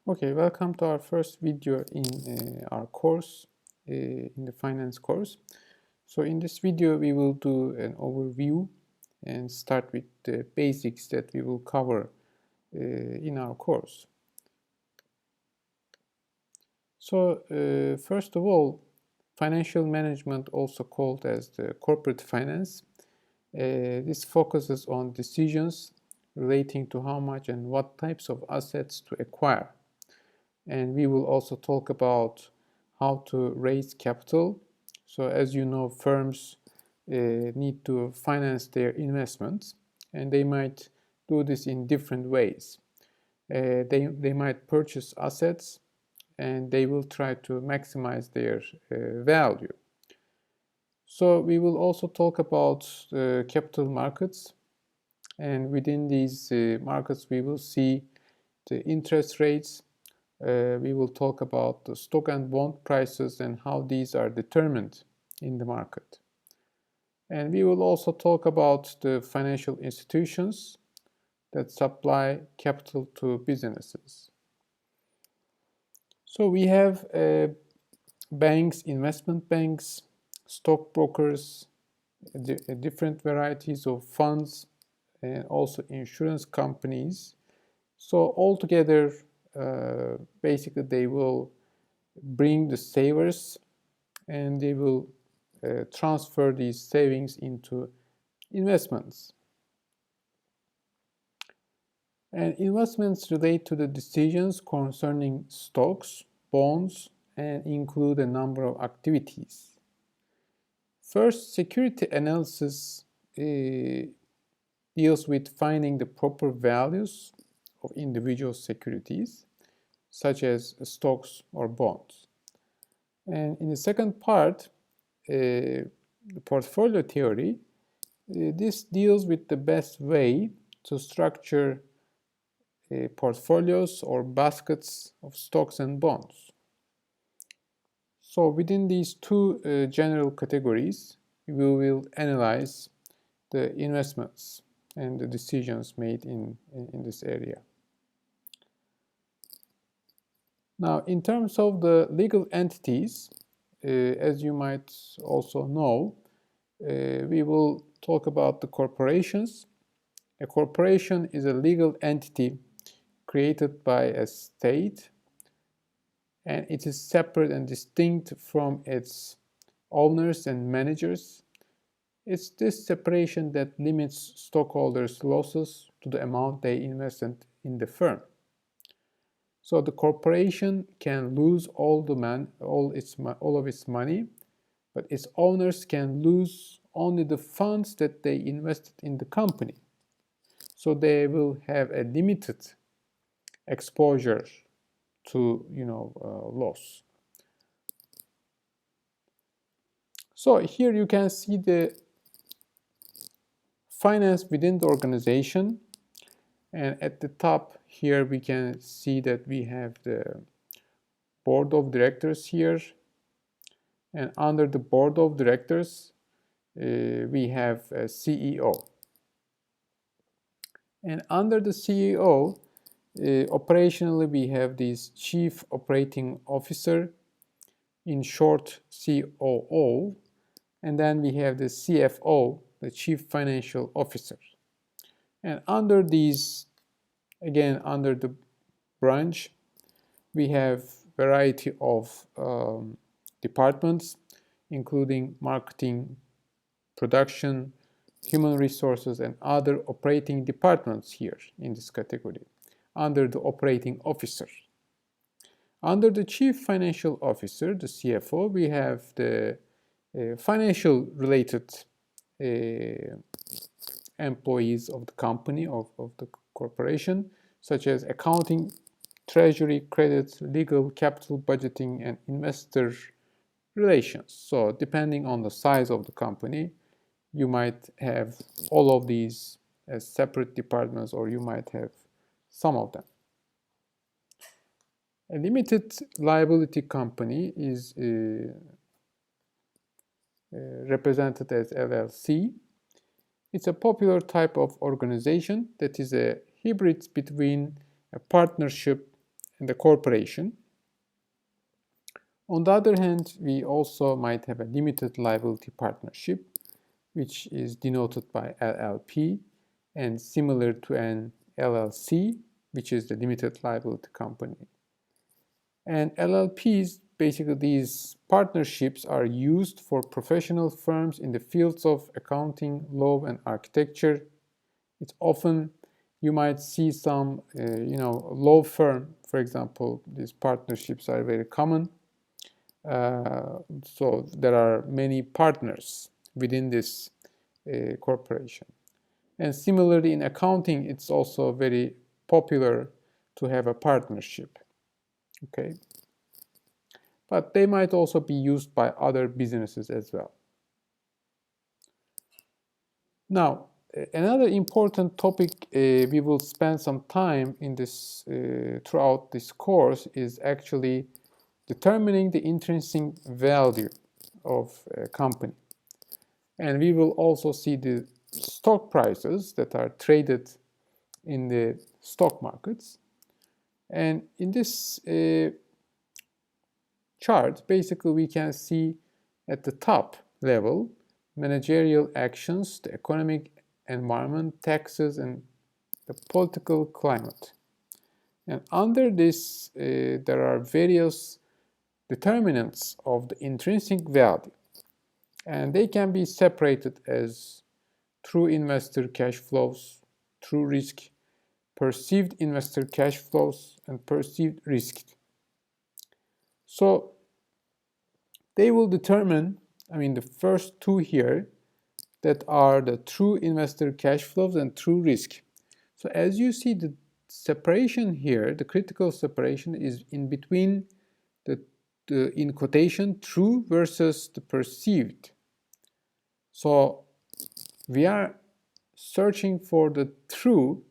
Okay, welcome to our first video in our course, in the finance course. So in this video, we will do an overview and start with the basics that we will cover in our course. So first of all, financial management, also called as the corporate finance, this focuses on decisions relating to how much and what types of assets to acquire. And we will also talk about how to raise capital. So as you know, firms need to finance their investments, and they might do this in different ways. They might purchase assets, and they will try to maximize their value. So we will also talk about capital markets, and within these markets we will see the interest rates. We will talk about the stock and bond prices and how these are determined in the market. And we will also talk about the financial institutions that supply capital to businesses. So we have banks, investment banks, stockbrokers, different varieties of funds, and also insurance companies. So altogether, basically they will bring the savers and they will transfer these savings into investments. And investments relate to the decisions concerning stocks, bonds, and include a number of activities. First, security analysis deals with finding the proper values of individual securities, such as stocks or bonds. And in the second part, the portfolio theory, this deals with the best way to structure portfolios or baskets of stocks and bonds. So within these two general categories, we will analyze the investments and the decisions made in this area. Now, in terms of the legal entities, as you might also know, we will talk about the corporations. A corporation is a legal entity created by a state, and it is separate and distinct from its owners and managers. It's this separation that limits stockholders' losses to the amount they invested in the firm. So the corporation can lose all of its money, but its owners can lose only the funds that they invested in the company. So they will have a limited exposure to loss. So here you can see the finance within the organization, and at the top here we can see that we have the board of directors here, and under the board of directors we have a CEO, and under the CEO operationally we have this chief operating officer, in short COO, and then we have the CFO, the chief financial officer. And under these, again under the branch, we have variety of departments, including marketing, production, human resources, and other operating departments here in this category, under the operating officer. Under the chief financial officer, the CFO, we have the financial related employees of the company, of the corporation, such as accounting, treasury, credit, legal, capital, budgeting, and investor relations. So depending on the size of the company, you might have all of these as separate departments, or you might have some of them. A limited liability company is represented as LLC. It's a popular type of organization that is a hybrid between a partnership and the corporation. On the other hand, we also might have a limited liability partnership, which is denoted by LLP, and similar to an LLC, which is the limited liability company. And LLPs, basically these partnerships are used for professional firms in the fields of accounting, law, and architecture. It's often, you might see some, law firm, for example, these partnerships are very common. So there are many partners within this corporation. And similarly in accounting, it's also very popular to have a partnership. Okay, but they might also be used by other businesses as well. Now, another important topic we will spend some time in this throughout this course is actually determining the intrinsic value of a company. And we will also see the stock prices that are traded in the stock markets. And in this chart, basically we can see at the top level managerial actions, the economic environment, taxes, and the political climate. And under this, there are various determinants of the intrinsic value. And they can be separated as true investor cash flows, true risk, perceived investor cash flows, and perceived risk. So they will determine, the first two here that are the true investor cash flows and true risk. So as you see, the separation here, the critical separation is in between the in quotation true versus the perceived. So we are searching for the true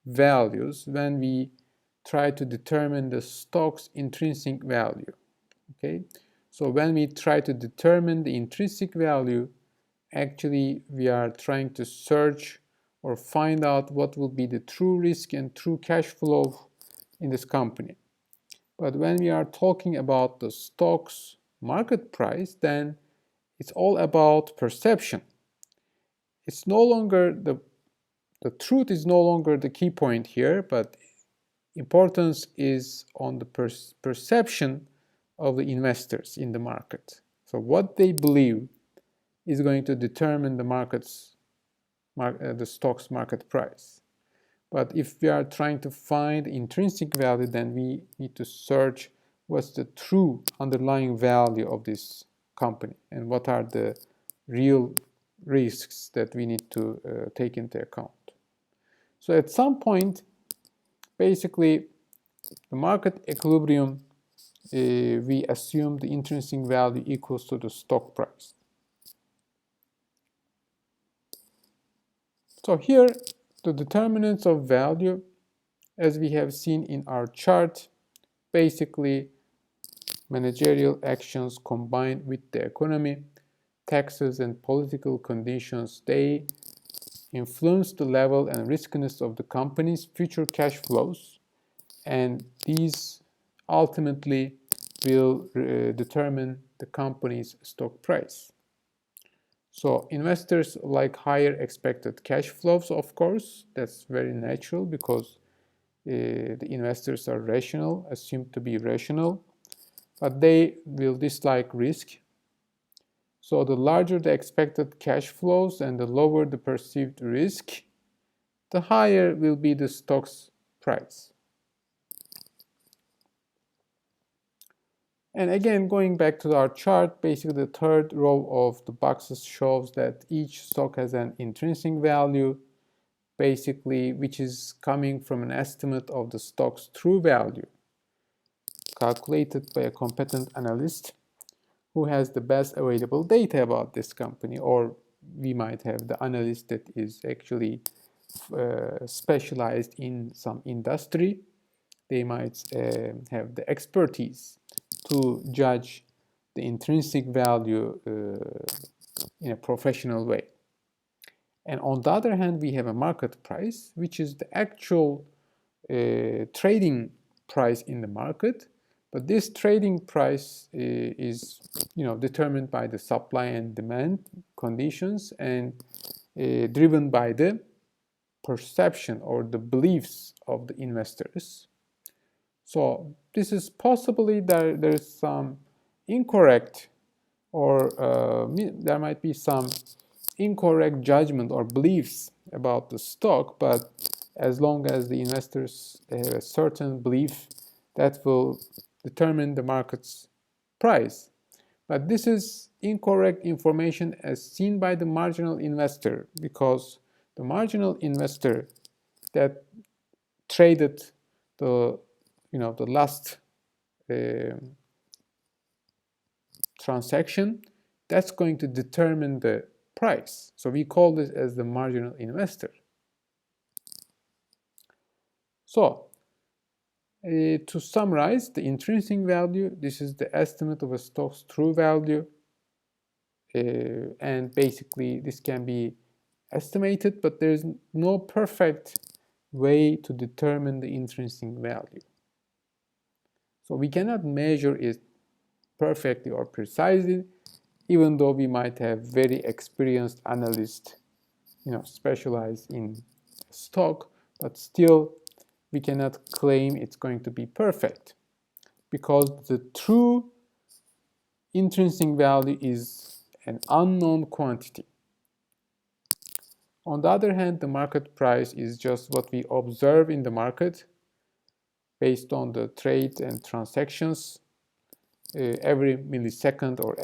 values when we try to determine the stock's intrinsic value. Okay, so when we try to determine the intrinsic value, actually we are trying to search or find out what will be the true risk and true cash flow in this company. But when we are talking about the stock's market price, then it's all about perception. It's no longer the truth is no longer the key point here, but importance is on the perception of the investors in the market. So what they believe is going to determine the stock's market price. But if we are trying to find intrinsic value, then we need to search what's the true underlying value of this company and what are the real risks that we need to take into account. So at some point, basically, the market equilibrium, we assume the intrinsic value equals to the stock price. So here, the determinants of value, as we have seen in our chart, basically managerial actions combined with the economy, taxes, and political conditions, they influence the level and riskiness of the company's future cash flows, and these ultimately will determine the company's stock price. So investors like higher expected cash flows, of course. That's very natural because the investors are rational, assumed to be rational, but they will dislike risk. So the larger the expected cash flows and the lower the perceived risk, the higher will be the stock's price. And again, going back to our chart, basically the third row of the boxes shows that each stock has an intrinsic value, basically, which is coming from an estimate of the stock's true value, calculated by a competent analyst who has the best available data about this company, or we might have the analyst that is actually specialized in some industry. They might have the expertise to judge the intrinsic value in a professional way. And on the other hand, we have a market price, which is the actual trading price in the market, but this trading price is determined by the supply and demand conditions and driven by the perception or the beliefs of the investors. So this is possibly there's some incorrect or there might be some incorrect judgment or beliefs about the stock, but as long as the investors have a certain belief, that will determine the market's price. But this is incorrect information as seen by the marginal investor, because the marginal investor that traded the last transaction, that's going to determine the price. So we call this as the marginal investor. So to summarize, the intrinsic value, this is the estimate of a stock's true value, and basically this can be estimated, but there is no perfect way to determine the intrinsic value. So we cannot measure it perfectly or precisely, even though we might have very experienced analysts, specialized in stock, but still we cannot claim it's going to be perfect, because the true intrinsic value is an unknown quantity. On the other hand, the market price is just what we observe in the market based on the trades and transactions. Every millisecond or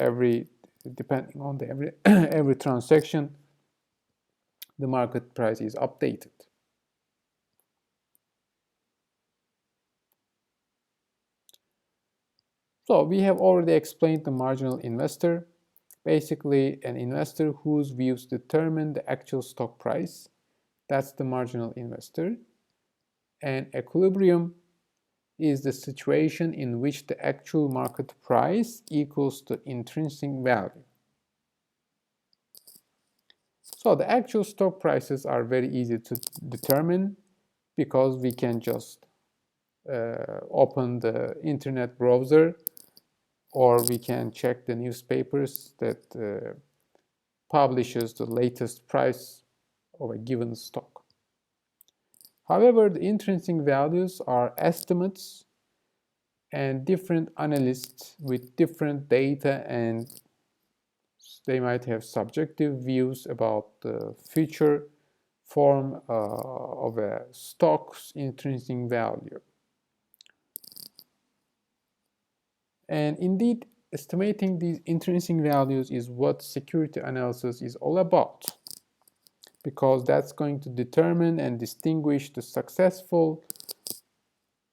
depending on every transaction, the market price is updated. So we have already explained the marginal investor. Basically, an investor whose views determine the actual stock price. That's the marginal investor. And equilibrium is the situation in which the actual market price equals the intrinsic value. So the actual stock prices are very easy to determine, because we can just open the internet browser, or we can check the newspapers that publishes the latest price of a given stock. However, the intrinsic values are estimates, and different analysts with different data, and they might have subjective views about the future form of a stock's intrinsic value. And indeed, estimating these intrinsic values is what security analysis is all about, because that's going to determine and distinguish the successful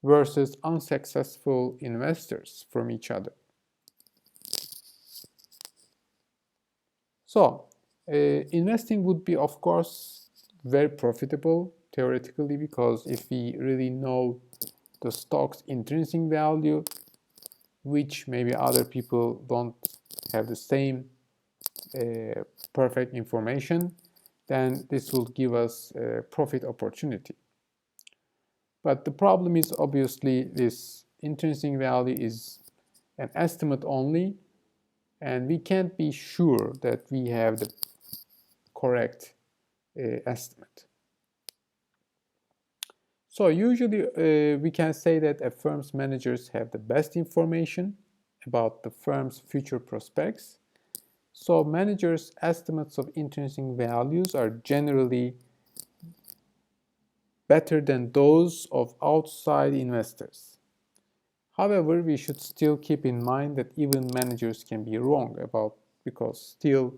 versus unsuccessful investors from each other. So, investing would be, of course, very profitable theoretically, because if we really know the stock's intrinsic value, which maybe other people don't have the same perfect information, then this will give us a profit opportunity. But the problem is, obviously, this intrinsic value is an estimate only, and we can't be sure that we have the correct estimate. So usually we can say that a firm's managers have the best information about the firm's future prospects. So managers' estimates of intrinsic values are generally better than those of outside investors. However, we should still keep in mind that even managers can be wrong because still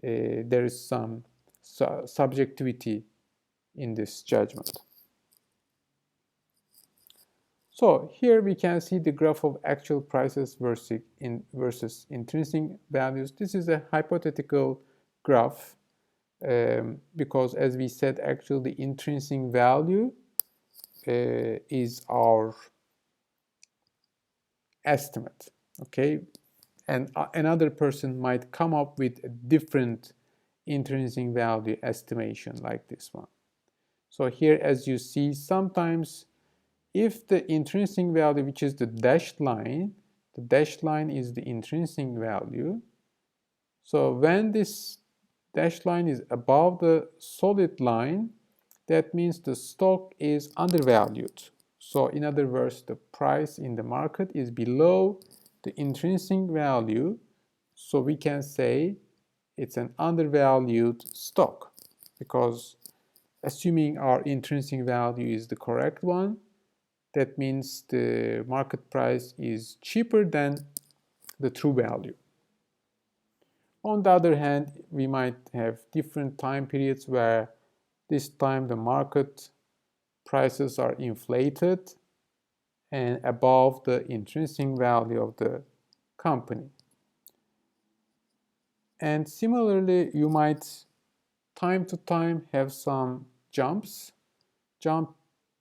there is some subjectivity in this judgment. So here we can see the graph of actual prices versus intrinsic values. This is a hypothetical graph because, as we said, actually the intrinsic value is our estimate, okay? And another person might come up with a different intrinsic value estimation like this one. So here, as you see, sometimes if the intrinsic value, which is the dashed line is the intrinsic value. So when this dashed line is above the solid line, that means the stock is undervalued. So in other words, the price in the market is below the intrinsic value. So we can say it's an undervalued stock, because assuming our intrinsic value is the correct one, that means the market price is cheaper than the true value. On the other hand, we might have different time periods where this time the market prices are inflated and above the intrinsic value of the company. And similarly, you might time to time have some jump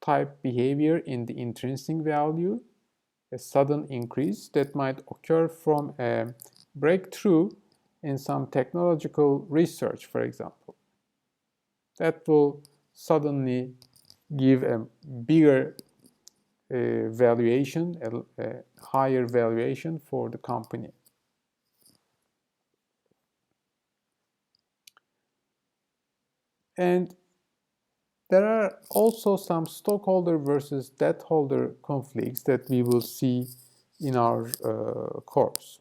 type behavior in the intrinsic value, a sudden increase that might occur from a breakthrough in some technological research, for example. That will suddenly give a bigger valuation, a higher valuation for the company. And there are also some stockholder versus debt holder conflicts that we will see in our course.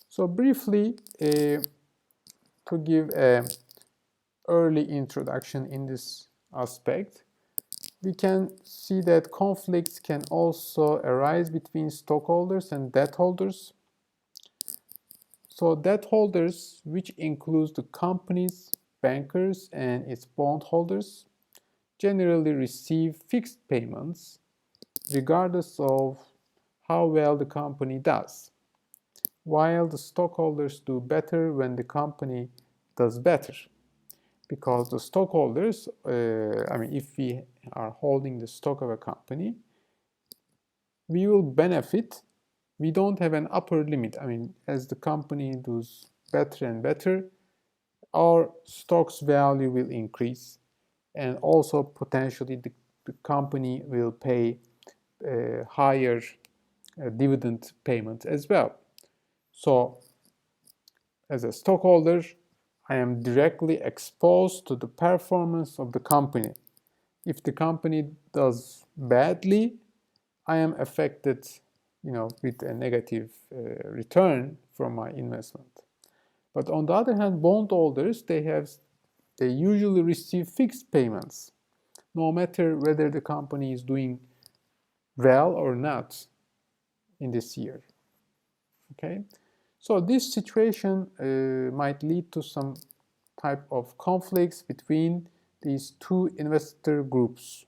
So briefly, to give an early introduction in this aspect, we can see that conflicts can also arise between stockholders and debt holders. So debt holders, which includes the companies, bankers, and its bondholders, generally receive fixed payments regardless of how well the company does, while the stockholders do better when the company does better. Because the stockholders, if we are holding the stock of a company, we will benefit. We don't have an upper limit. As the company does better and better, our stock's value will increase, and also potentially the company will pay higher dividend payments as well. So as a stockholder, I am directly exposed to the performance of the company. If the company does badly, I am affected, with a negative return from my investment. But on the other hand, bondholders, they usually receive fixed payments, no matter whether the company is doing well or not in this year. Okay, so this situation might lead to some type of conflicts between these two investor groups,